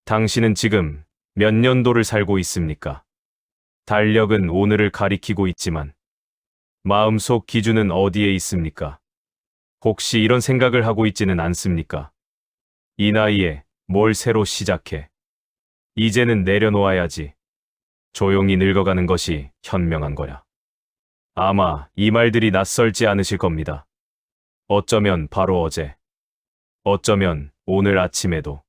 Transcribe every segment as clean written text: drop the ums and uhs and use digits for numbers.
당신은 지금 몇 년도를 살고 있습니까? 달력은 오늘을 가리키고 있지만 마음속 기준은 어디에 있습니까? 혹시 이런 생각을 하고 있지는 않습니까? 이 나이에 뭘 새로 시작해? 이제는 내려놓아야지. 조용히 늙어가는 것이 현명한 거야. 아마 이 말들이 낯설지 않으실 겁니다. 어쩌면 바로 어제, 어쩌면 오늘 아침에도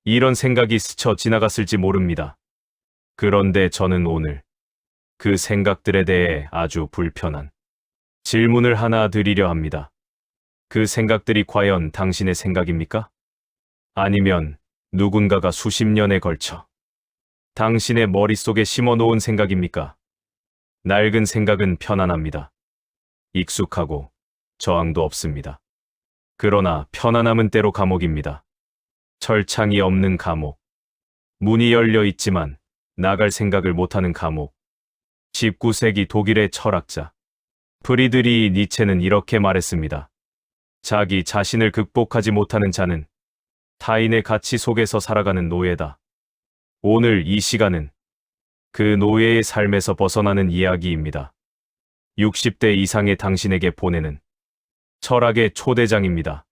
이런 생각이 스쳐 지나갔을지 모릅니다. 그런데 저는 오늘 그 생각들에 대해 아주 불편한 질문을 하나 드리려 합니다. 그 생각들이 과연 당신의 생각입니까? 아니면 누군가가 수십 년에 걸쳐 당신의 머릿속에 심어놓은 생각입니까? 낡은 생각은 편안합니다. 익숙하고 저항도 없습니다. 그러나 편안함은 때로 감옥입니다. 철창이 없는 감옥. 문이 열려 있지만 나갈 생각을 못하는 감옥. 19세기 독일의 철학자 프리드리히 니체는 이렇게 말했습니다. 자기 자신을 극복하지 못하는 자는 타인의 가치 속에서 살아가는 노예다. 오늘 이 시간은 그 노예의 삶에서 벗어나는 이야기입니다. 60대 이상의 당신에게 보내는 철학의 초대장입니다.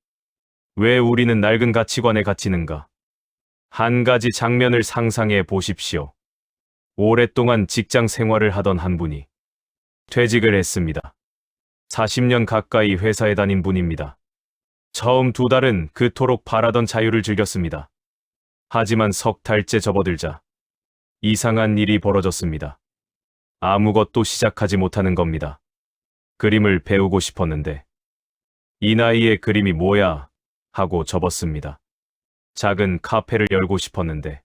왜 우리는 낡은 가치관에 갇히는가? 한 가지 장면을 상상해 보십시오. 오랫동안 직장 생활을 하던 한 분이 퇴직을 했습니다. 40년 가까이 회사에 다닌 분입니다. 처음 2달은 그토록 바라던 자유를 즐겼습니다. 하지만 석 달째 접어들자 이상한 일이 벌어졌습니다. 아무것도 시작하지 못하는 겁니다. 그림을 배우고 싶었는데 이 나이에 그림이 뭐야 하고 접었습니다. 작은 카페를 열고 싶었는데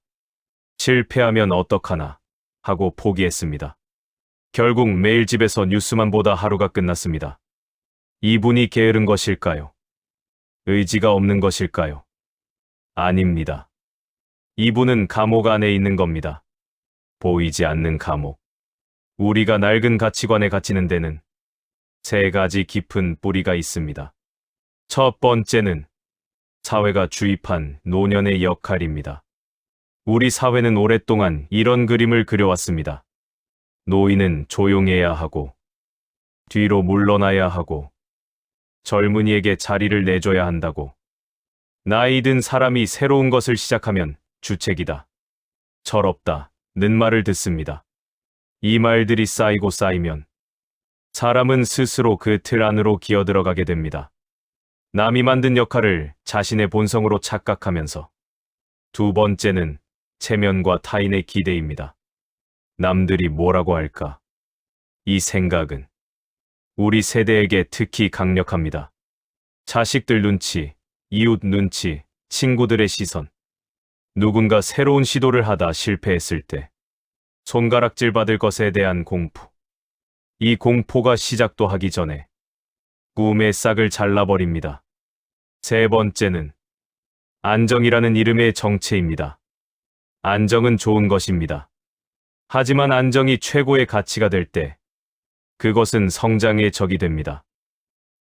실패하면 어떡하나 하고 포기했습니다. 결국 매일 집에서 뉴스만 보다 하루가 끝났습니다. 이분이 게으른 것일까요? 의지가 없는 것일까요? 아닙니다. 이분은 감옥 안에 있는 겁니다. 보이지 않는 감옥. 우리가 낡은 가치관에 갇히는 데는 3가지 깊은 뿌리가 있습니다. 첫 번째는 사회가 주입한 노년의 역할입니다. 우리 사회는 오랫동안 이런 그림을 그려왔습니다. 노인은 조용해야 하고, 뒤로 물러나야 하고, 젊은이에게 자리를 내줘야 한다고. 나이 든 사람이 새로운 것을 시작하면 주책이다. 철없다. 는 말을 듣습니다. 이 말들이 쌓이고 쌓이면 사람은 스스로 그 틀 안으로 기어들어가게 됩니다. 남이 만든 역할을 자신의 본성으로 착각하면서. 두 번째는 체면과 타인의 기대입니다. 남들이 뭐라고 할까? 이 생각은 우리 세대에게 특히 강력합니다. 자식들 눈치, 이웃 눈치, 친구들의 시선. 누군가 새로운 시도를 하다 실패했을 때 손가락질 받을 것에 대한 공포. 이 공포가 시작도 하기 전에 꿈의 싹을 잘라버립니다. 세 번째는 안정이라는 이름의 정체입니다. 안정은 좋은 것입니다. 하지만 안정이 최고의 가치가 될 때 그것은 성장의 적이 됩니다.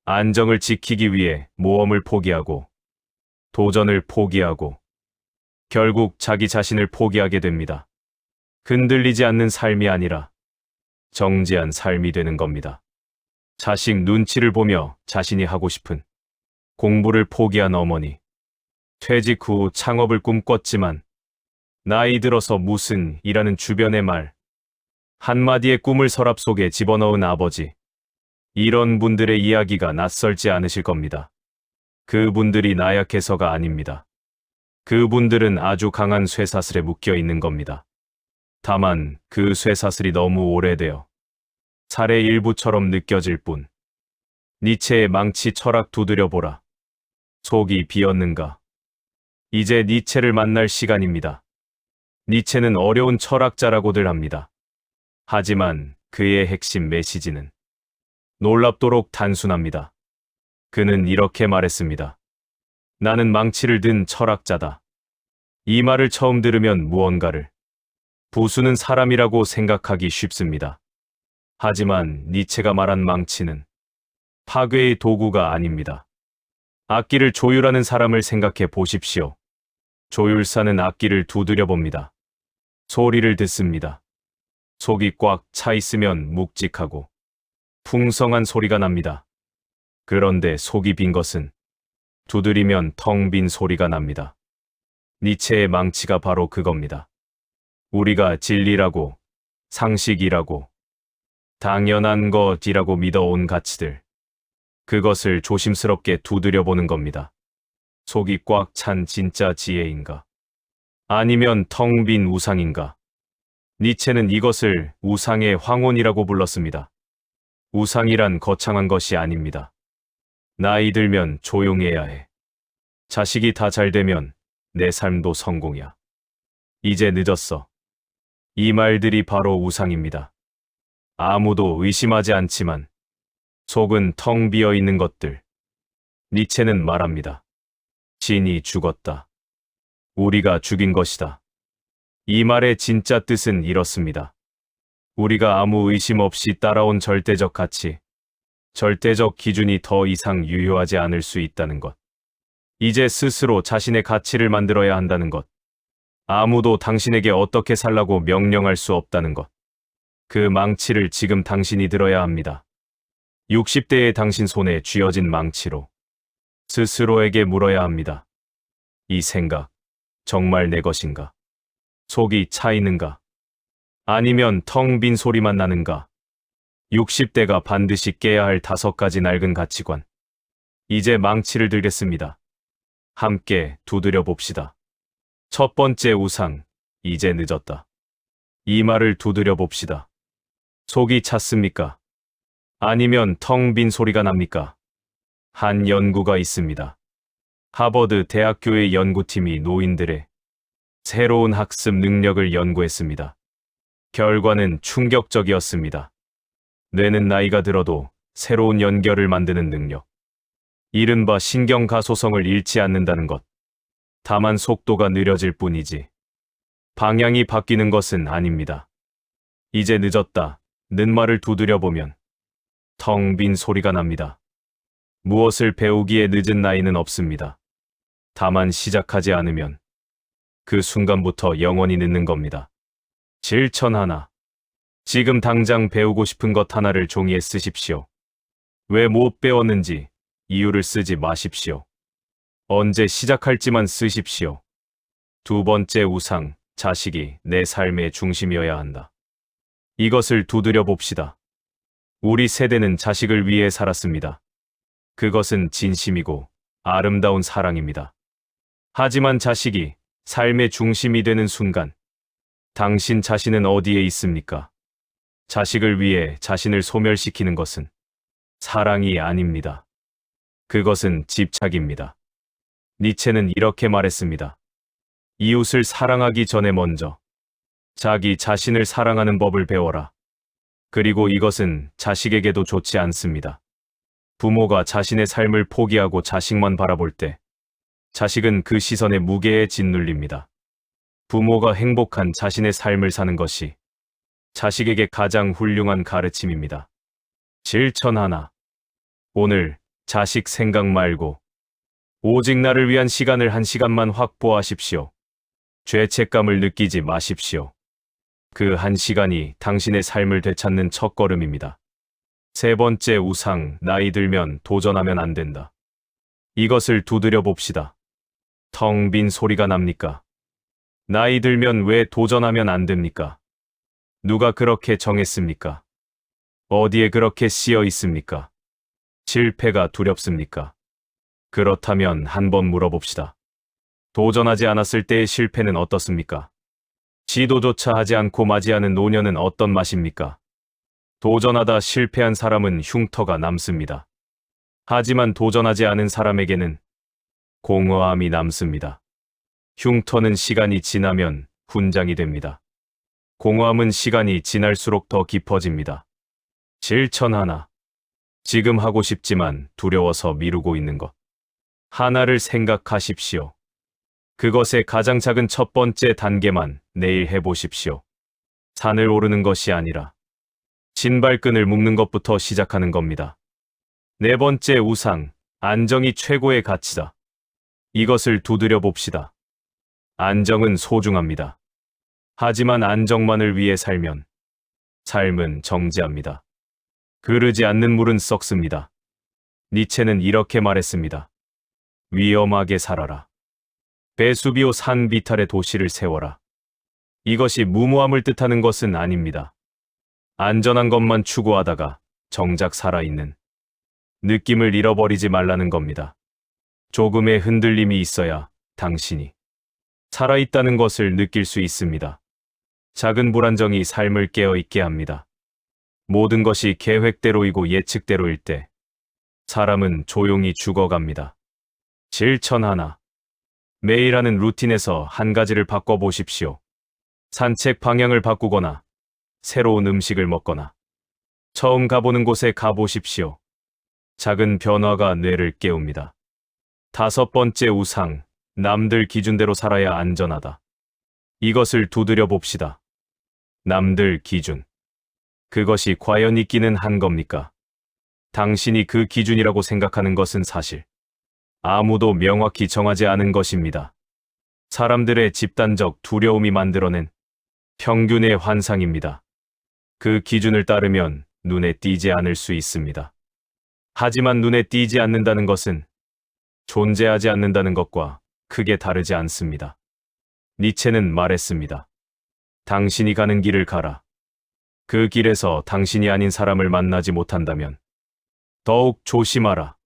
안정을 지키기 위해 모험을 포기하고 도전을 포기하고 결국 자기 자신을 포기하게 됩니다. 흔들리지 않는 삶이 아니라 정지한 삶이 되는 겁니다. 자식 눈치를 보며 자신이 하고 싶은 공부를 포기한 어머니. 퇴직 후 창업을 꿈꿨지만 나이 들어서 무슨 이라는 주변의 말. 한마디의 꿈을 서랍 속에 집어넣은 아버지. 이런 분들의 이야기가 낯설지 않으실 겁니다. 그분들이 나약해서가 아닙니다. 그분들은 아주 강한 쇠사슬에 묶여 있는 겁니다. 다만 그 쇠사슬이 너무 오래되어 살의 일부처럼 느껴질 뿐. 니체의 망치 철학 두드려보라. 속이 비었는가? 이제 니체를 만날 시간입니다. 니체는 어려운 철학자라고들 합니다. 하지만 그의 핵심 메시지는 놀랍도록 단순합니다. 그는 이렇게 말했습니다. 나는 망치를 든 철학자다. 이 말을 처음 들으면 무언가를 부수는 사람이라고 생각하기 쉽습니다. 하지만 니체가 말한 망치는 파괴의 도구가 아닙니다. 악기를 조율하는 사람을 생각해 보십시오. 조율사는 악기를 두드려 봅니다. 소리를 듣습니다. 속이 꽉 차 있으면 묵직하고 풍성한 소리가 납니다. 그런데 속이 빈 것은 두드리면 텅 빈 소리가 납니다. 니체의 망치가 바로 그겁니다. 우리가 진리라고, 상식이라고, 당연한 것이라고 믿어온 가치들, 그것을 조심스럽게 두드려보는 겁니다. 속이 꽉 찬 진짜 지혜인가? 아니면 텅 빈 우상인가? 니체는 이것을 우상의 황혼이라고 불렀습니다. 우상이란 거창한 것이 아닙니다. 나이 들면 조용해야 해. 자식이 다 잘 되면 내 삶도 성공이야. 이제 늦었어. 이 말들이 바로 우상입니다. 아무도 의심하지 않지만 속은 텅 비어 있는 것들. 니체는 말합니다. 신이 죽었다. 우리가 죽인 것이다. 이 말의 진짜 뜻은 이렇습니다. 우리가 아무 의심 없이 따라온 절대적 가치, 절대적 기준이 더 이상 유효하지 않을 수 있다는 것. 이제 스스로 자신의 가치를 만들어야 한다는 것. 아무도 당신에게 어떻게 살라고 명령할 수 없다는 것. 그 망치를 지금 당신이 들어야 합니다. 60대의 당신 손에 쥐어진 망치로 스스로에게 물어야 합니다. 이 생각, 정말 내 것인가? 속이 차 있는가? 아니면 텅 빈 소리만 나는가? 60대가 반드시 깨야 할 5가지 낡은 가치관. 이제 망치를 들겠습니다. 함께 두드려 봅시다. 첫 번째 우상, 이제 늦었다. 이 말을 두드려 봅시다. 속이 찼습니까? 아니면 텅 빈 소리가 납니까? 한 연구가 있습니다. 하버드 대학교의 연구팀이 노인들의 새로운 학습 능력을 연구했습니다. 결과는 충격적이었습니다. 뇌는 나이가 들어도 새로운 연결을 만드는 능력. 이른바 신경가소성을 잃지 않는다는 것. 다만 속도가 느려질 뿐이지. 방향이 바뀌는 것은 아닙니다. 이제 늦었다. 는 말을 두드려 보면 텅 빈 소리가 납니다. 무엇을 배우기에 늦은 나이는 없습니다. 다만 시작하지 않으면 그 순간부터 영원히 늦는 겁니다. 실천 하나. 지금 당장 배우고 싶은 것 하나를 종이에 쓰십시오. 왜 못 배웠는지 이유를 쓰지 마십시오. 언제 시작할지만 쓰십시오. 두 번째 우상, 자식이 내 삶의 중심이어야 한다. 이것을 두드려 봅시다. 우리 세대는 자식을 위해 살았습니다. 그것은 진심이고 아름다운 사랑입니다. 하지만 자식이 삶의 중심이 되는 순간, 당신 자신은 어디에 있습니까? 자식을 위해 자신을 소멸시키는 것은 사랑이 아닙니다. 그것은 집착입니다. 니체는 이렇게 말했습니다. 이웃을 사랑하기 전에 먼저 자기 자신을 사랑하는 법을 배워라. 그리고 이것은 자식에게도 좋지 않습니다. 부모가 자신의 삶을 포기하고 자식만 바라볼 때 자식은 그 시선에 무게에 짓눌립니다. 부모가 행복한 자신의 삶을 사는 것이 자식에게 가장 훌륭한 가르침입니다. 실천 하나. 오늘 자식 생각 말고 오직 나를 위한 시간을 1시간만 확보하십시오. 죄책감을 느끼지 마십시오. 그 1시간이 당신의 삶을 되찾는 첫걸음입니다. 세 번째 우상, 나이 들면 도전하면 안 된다. 이것을 두드려 봅시다. 텅 빈 소리가 납니까? 나이 들면 왜 도전하면 안 됩니까? 누가 그렇게 정했습니까? 어디에 그렇게 씌어 있습니까? 실패가 두렵습니까? 그렇다면 한번 물어봅시다. 도전하지 않았을 때의 실패는 어떻습니까? 시도조차 하지 않고 맞이하는 노년은 어떤 맛입니까? 도전하다 실패한 사람은 흉터가 남습니다. 하지만 도전하지 않은 사람에게는 공허함이 남습니다. 흉터는 시간이 지나면 훈장이 됩니다. 공허함은 시간이 지날수록 더 깊어집니다. 실천 하나. 지금 하고 싶지만 두려워서 미루고 있는 것. 하나를 생각하십시오. 그것의 가장 작은 첫 번째 단계만 내일 해보십시오. 산을 오르는 것이 아니라 신발끈을 묶는 것부터 시작하는 겁니다. 네 번째 우상, 안정이 최고의 가치다. 이것을 두드려 봅시다. 안정은 소중합니다. 하지만 안정만을 위해 살면 삶은 정지합니다. 흐르지 않는 물은 썩습니다. 니체는 이렇게 말했습니다. 위험하게 살아라. 베수비오 산 비탈의 도시를 세워라. 이것이 무모함을 뜻하는 것은 아닙니다. 안전한 것만 추구하다가 정작 살아있는 느낌을 잃어버리지 말라는 겁니다. 조금의 흔들림이 있어야 당신이 살아있다는 것을 느낄 수 있습니다. 작은 불안정이 삶을 깨어있게 합니다. 모든 것이 계획대로이고 예측대로일 때 사람은 조용히 죽어갑니다. 실천 하나. 매일 하는 루틴에서 한 가지를 바꿔보십시오. 산책 방향을 바꾸거나 새로운 음식을 먹거나 처음 가보는 곳에 가보십시오. 작은 변화가 뇌를 깨웁니다. 5번째 우상, 남들 기준대로 살아야 안전하다. 이것을 두드려 봅시다. 남들 기준. 그것이 과연 있기는 한 겁니까? 당신이 그 기준이라고 생각하는 것은 사실 아무도 명확히 정하지 않은 것입니다. 사람들의 집단적 두려움이 만들어낸 평균의 환상입니다. 그 기준을 따르면 눈에 띄지 않을 수 있습니다. 하지만 눈에 띄지 않는다는 것은 존재하지 않는다는 것과 크게 다르지 않습니다. 니체는 말했습니다. 당신이 가는 길을 가라. 그 길에서 당신이 아닌 사람을 만나지 못한다면 더욱 조심하라.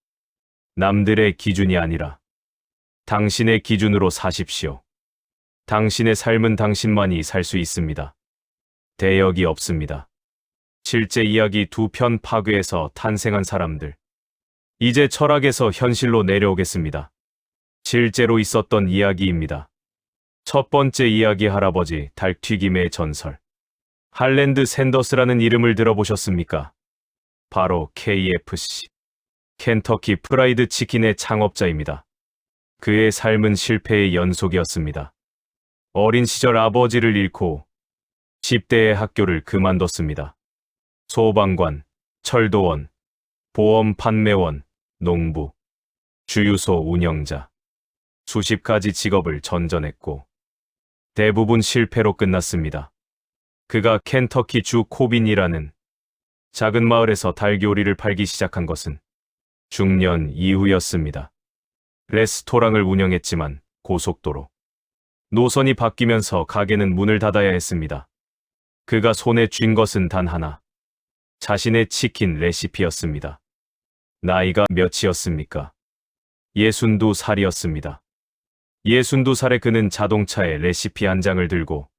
남들의 기준이 아니라 당신의 기준으로 사십시오. 당신의 삶은 당신만이 살 수 있습니다. 대역이 없습니다. 실제 이야기 2편 파괴에서 탄생한 사람들. 이제 철학에서 현실로 내려오겠습니다. 실제로 있었던 이야기입니다. 첫 번째 이야기 할아버지 닭튀김의 전설. 할랜드 샌더스라는 이름을 들어보셨습니까? 바로 KFC. 켄터키 프라이드 치킨의 창업자입니다. 그의 삶은 실패의 연속이었습니다. 어린 시절 아버지를 잃고 10대의 학교를 그만뒀습니다. 소방관, 철도원, 보험 판매원, 농부, 주유소 운영자, 수십 가지 직업을 전전했고 대부분 실패로 끝났습니다. 그가 켄터키 주 코빈이라는 작은 마을에서 닭요리를 팔기 시작한 것은 중년 이후였습니다. 레스토랑을 운영했지만 고속도로 노선이 바뀌면서 가게는 문을 닫아야 했습니다. 그가 손에 쥔 것은 단 하나. 자신의 치킨 레시피였습니다. 나이가 몇이었습니까? 62살이었습니다. 62살의 그는 자동차에 레시피 한 장을 들고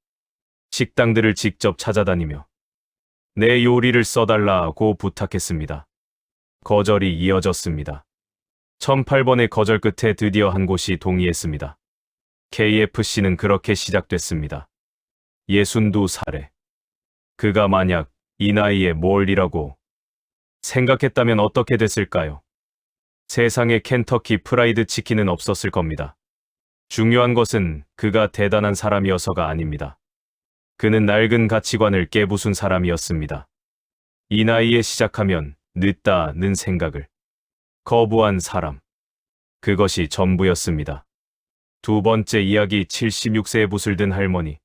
식당들을 직접 찾아다니며 내 요리를 써달라고 부탁했습니다. 거절이 이어졌습니다. 1008번의 거절 끝에 드디어 한 곳이 동의했습니다. KFC는 그렇게 시작됐습니다. 62살에 그가 만약 이 나이에 뭘 이라고 생각했다면 어떻게 됐을까요? 세상에 켄터키 프라이드 치킨은 없었을 겁니다. 중요한 것은 그가 대단한 사람이어서가 아닙니다. 그는 낡은 가치관을 깨부순 사람이었습니다. 이 나이에 시작하면 늦다는 생각을 거부한 사람. 그것이 전부였습니다. 두 번째 이야기 76세에 붓을 든 할머니.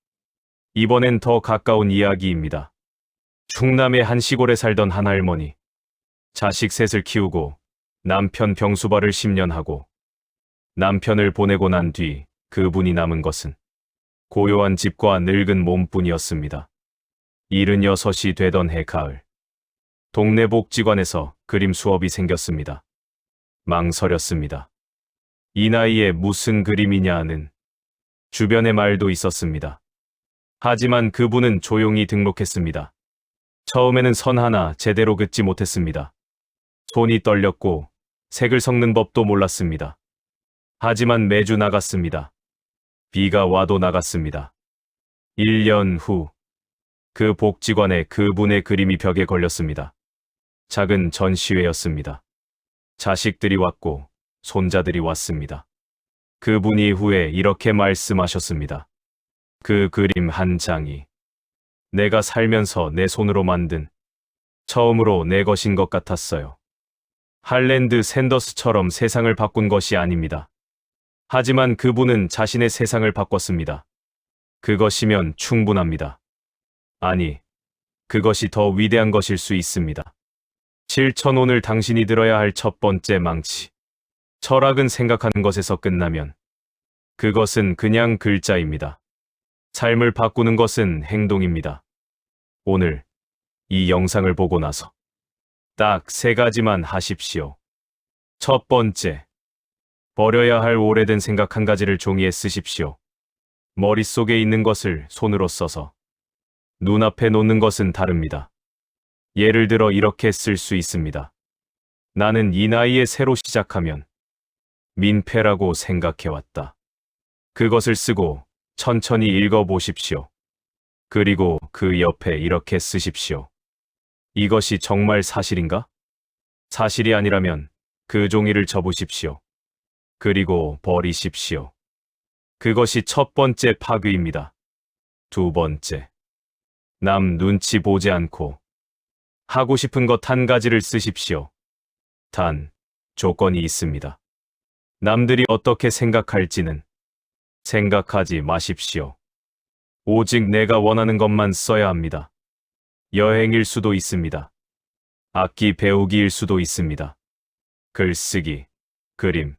이번엔 더 가까운 이야기입니다. 충남의 한 시골에 살던 한 할머니. 자식 셋을 키우고 남편 병수발을 10년 하고 남편을 보내고 난 뒤 그분이 남은 것은 고요한 집과 늙은 몸뿐이었습니다. 76이 되던 해 가을. 동네 복지관에서 그림 수업이 생겼습니다. 망설였습니다. 이 나이에 무슨 그림이냐는 주변의 말도 있었습니다. 하지만 그분은 조용히 등록했습니다. 처음에는 선 하나 제대로 긋지 못했습니다. 손이 떨렸고 색을 섞는 법도 몰랐습니다. 하지만 매주 나갔습니다. 비가 와도 나갔습니다. 1년 후, 그 복지관에 그분의 그림이 벽에 걸렸습니다. 작은 전시회였습니다. 자식들이 왔고 손자들이 왔습니다. 그분이 후에 이렇게 말씀하셨습니다. 그 그림 한 장이 내가 살면서 내 손으로 만든 처음으로 내 것인 것 같았어요. 할랜드 샌더스처럼 세상을 바꾼 것이 아닙니다. 하지만 그분은 자신의 세상을 바꿨습니다. 그것이면 충분합니다. 아니, 그것이 더 위대한 것일 수 있습니다. 실천 오늘 당신이 들어야 할 첫 번째 망치. 철학은 생각하는 것에서 끝나면 그것은 그냥 글자입니다. 삶을 바꾸는 것은 행동입니다. 오늘 이 영상을 보고 나서 딱 3가지만 하십시오. 첫 번째, 버려야 할 오래된 생각 1가지를 종이에 쓰십시오. 머릿속에 있는 것을 손으로 써서 눈앞에 놓는 것은 다릅니다. 예를 들어 이렇게 쓸 수 있습니다. 나는 이 나이에 새로 시작하면 민폐라고 생각해왔다. 그것을 쓰고 천천히 읽어보십시오. 그리고 그 옆에 이렇게 쓰십시오. 이것이 정말 사실인가? 사실이 아니라면 그 종이를 접으십시오. 그리고 버리십시오. 그것이 첫 번째 파괴입니다. 두 번째, 남 눈치 보지 않고 하고 싶은 것 1가지를 쓰십시오. 단, 조건이 있습니다. 남들이 어떻게 생각할지는 생각하지 마십시오. 오직 내가 원하는 것만 써야 합니다. 여행일 수도 있습니다. 악기 배우기일 수도 있습니다. 글쓰기, 그림,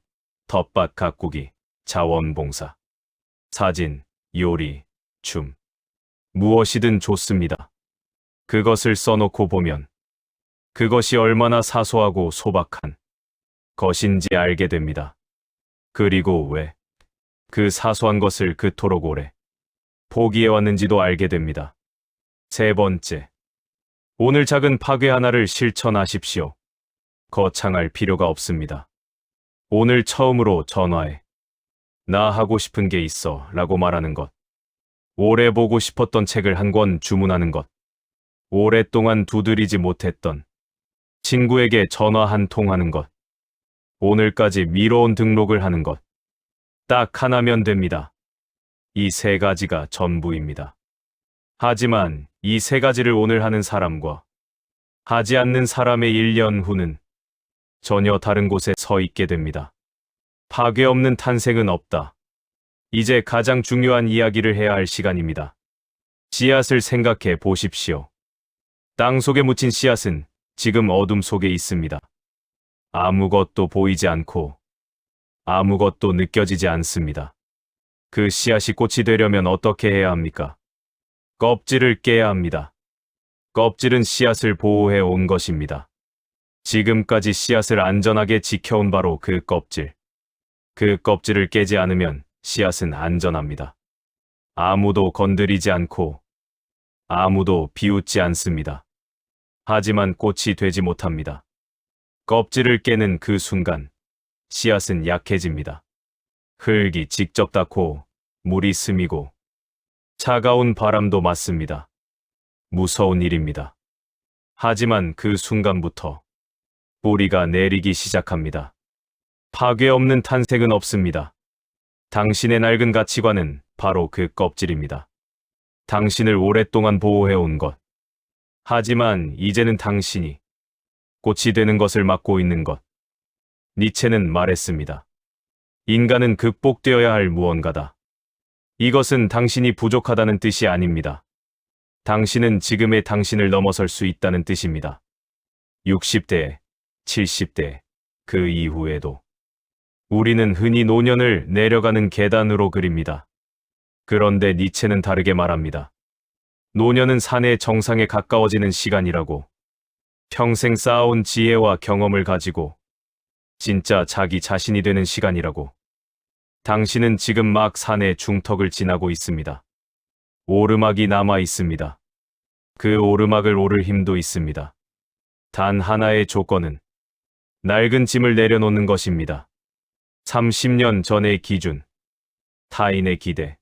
텃밭 가꾸기, 자원봉사, 사진, 요리, 춤, 무엇이든 좋습니다. 그것을 써놓고 보면 그것이 얼마나 사소하고 소박한 것인지 알게 됩니다. 그리고 왜 그 사소한 것을 그토록 오래 포기해왔는지도 알게 됩니다. 세 번째, 오늘 작은 파괴 하나를 실천하십시오. 거창할 필요가 없습니다. 오늘 처음으로 전화해 나 하고 싶은 게 있어 라고 말하는 것, 오래 보고 싶었던 책을 1권 주문하는 것, 오랫동안 두드리지 못했던 친구에게 전화 1통 하는 것, 오늘까지 미뤄온 등록을 하는 것, 딱 하나면 됩니다. 이 3가지가 전부입니다. 하지만 이 3가지를 오늘 하는 사람과 하지 않는 사람의 1년 후는 전혀 다른 곳에 서 있게 됩니다. 파괴 없는 탄생은 없다. 이제 가장 중요한 이야기를 해야 할 시간입니다. 씨앗을 생각해 보십시오. 땅 속에 묻힌 씨앗은 지금 어둠 속에 있습니다. 아무것도 보이지 않고 아무것도 느껴지지 않습니다. 그 씨앗이 꽃이 되려면 어떻게 해야 합니까? 껍질을 깨야 합니다. 껍질은 씨앗을 보호해 온 것입니다. 지금까지 씨앗을 안전하게 지켜온 바로 그 껍질. 그 껍질을 깨지 않으면 씨앗은 안전합니다. 아무도 건드리지 않고 아무도 비웃지 않습니다. 하지만 꽃이 되지 못합니다. 껍질을 깨는 그 순간 씨앗은 약해집니다. 흙이 직접 닿고 물이 스미고 차가운 바람도 맞습니다. 무서운 일입니다. 하지만 그 순간부터 뿌리가 내리기 시작합니다. 파괴 없는 탄생은 없습니다. 당신의 낡은 가치관은 바로 그 껍질입니다. 당신을 오랫동안 보호해온 것. 하지만 이제는 당신이 꽃이 되는 것을 막고 있는 것. 니체는 말했습니다. 인간은 극복되어야 할 무언가다. 이것은 당신이 부족하다는 뜻이 아닙니다. 당신은 지금의 당신을 넘어설 수 있다는 뜻입니다. 60대, 70대, 그 이후에도. 우리는 흔히 노년을 내려가는 계단으로 그립니다. 그런데 니체는 다르게 말합니다. 노년은 산의 정상에 가까워지는 시간이라고. 평생 쌓아온 지혜와 경험을 가지고 진짜 자기 자신이 되는 시간이라고. 당신은 지금 막 산의 중턱을 지나고 있습니다. 오르막이 남아 있습니다. 그 오르막을 오를 힘도 있습니다. 단 하나의 조건은 낡은 짐을 내려놓는 것입니다. 30년 전의 기준, 타인의 기대,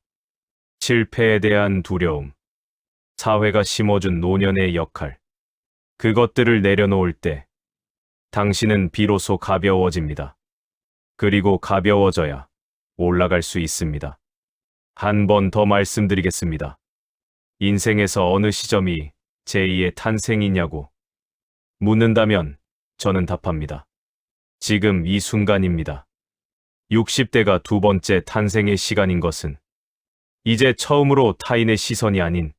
실패에 대한 두려움, 사회가 심어준 노년의 역할, 그것들을 내려놓을 때 당신은 비로소 가벼워집니다. 그리고 가벼워져야 올라갈 수 있습니다. 한 번 더 말씀드리겠습니다. 인생에서 어느 시점이 제2의 탄생이냐고 묻는다면 저는 답합니다. 지금 이 순간입니다. 60대가 두 번째 탄생의 시간인 것은 이제 처음으로 타인의 시선이 아닌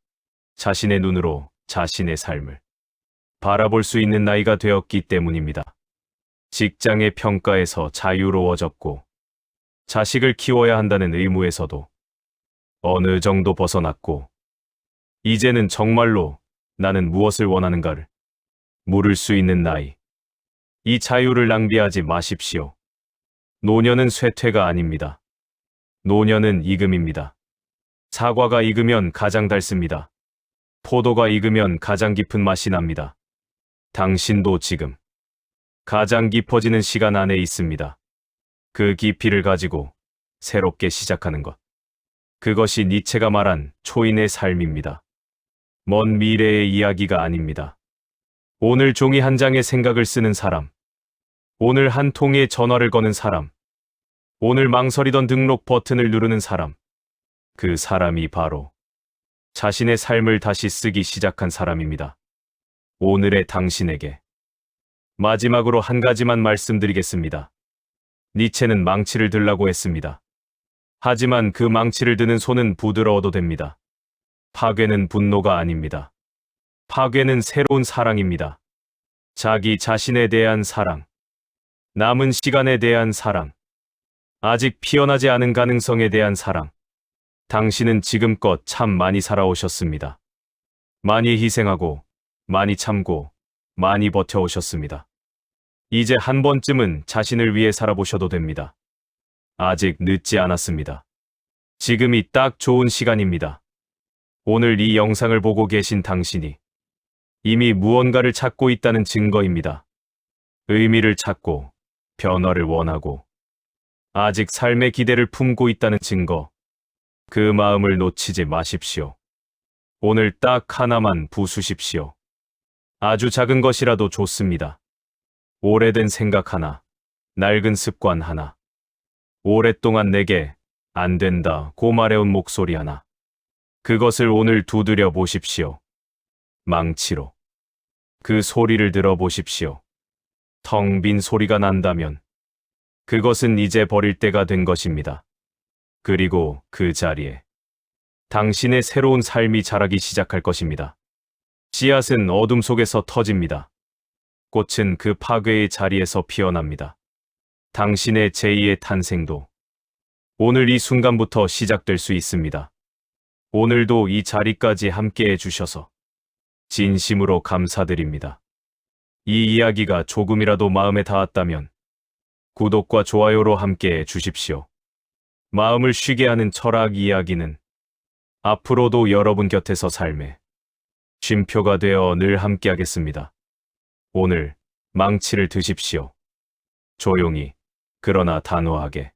자신의 눈으로 자신의 삶을 바라볼 수 있는 나이가 되었기 때문입니다. 직장의 평가에서 자유로워졌고 자식을 키워야 한다는 의무에서도 어느 정도 벗어났고 이제는 정말로 나는 무엇을 원하는가를 물을 수 있는 나이. 이 자유를 낭비하지 마십시오. 노년은 쇠퇴가 아닙니다. 노년은 익음입니다. 사과가 익으면 가장 달습니다. 포도가 익으면 가장 깊은 맛이 납니다. 당신도 지금 가장 깊어지는 시간 안에 있습니다. 그 깊이를 가지고 새롭게 시작하는 것. 그것이 니체가 말한 초인의 삶입니다. 먼 미래의 이야기가 아닙니다. 오늘 종이 한 장의 생각을 쓰는 사람. 오늘 한 통의 전화를 거는 사람. 오늘 망설이던 등록 버튼을 누르는 사람. 그 사람이 바로 자신의 삶을 다시 쓰기 시작한 사람입니다. 오늘의 당신에게 마지막으로 한 가지만 말씀드리겠습니다. 니체는 망치를 들라고 했습니다. 하지만 그 망치를 드는 손은 부드러워도 됩니다. 파괴는 분노가 아닙니다. 파괴는 새로운 사랑입니다. 자기 자신에 대한 사랑, 남은 시간에 대한 사랑, 아직 피어나지 않은 가능성에 대한 사랑. 당신은 지금껏 참 많이 살아오셨습니다. 많이 희생하고, 많이 참고, 많이 버텨오셨습니다. 이제 한 번쯤은 자신을 위해 살아보셔도 됩니다. 아직 늦지 않았습니다. 지금이 딱 좋은 시간입니다. 오늘 이 영상을 보고 계신 당신이 이미 무언가를 찾고 있다는 증거입니다. 의미를 찾고, 변화를 원하고, 아직 삶의 기대를 품고 있다는 증거. 그 마음을 놓치지 마십시오. 오늘 딱 하나만 부수십시오. 아주 작은 것이라도 좋습니다. 오래된 생각 하나, 낡은 습관 하나, 오랫동안 내게 안 된다고 말해온 목소리 하나. 그것을 오늘 두드려 보십시오. 망치로. 그 소리를 들어보십시오. 텅 빈 소리가 난다면 그것은 이제 버릴 때가 된 것입니다. 그리고 그 자리에 당신의 새로운 삶이 자라기 시작할 것입니다. 씨앗은 어둠 속에서 터집니다. 꽃은 그 파괴의 자리에서 피어납니다. 당신의 제2의 탄생도 오늘 이 순간부터 시작될 수 있습니다. 오늘도 이 자리까지 함께해 주셔서 진심으로 감사드립니다. 이 이야기가 조금이라도 마음에 닿았다면 구독과 좋아요로 함께해 주십시오. 마음을 쉬게 하는 철학 이야기는 앞으로도 여러분 곁에서 삶의 쉼표가 되어 늘 함께하겠습니다. 오늘 망치를 드십시오. 조용히, 그러나 단호하게.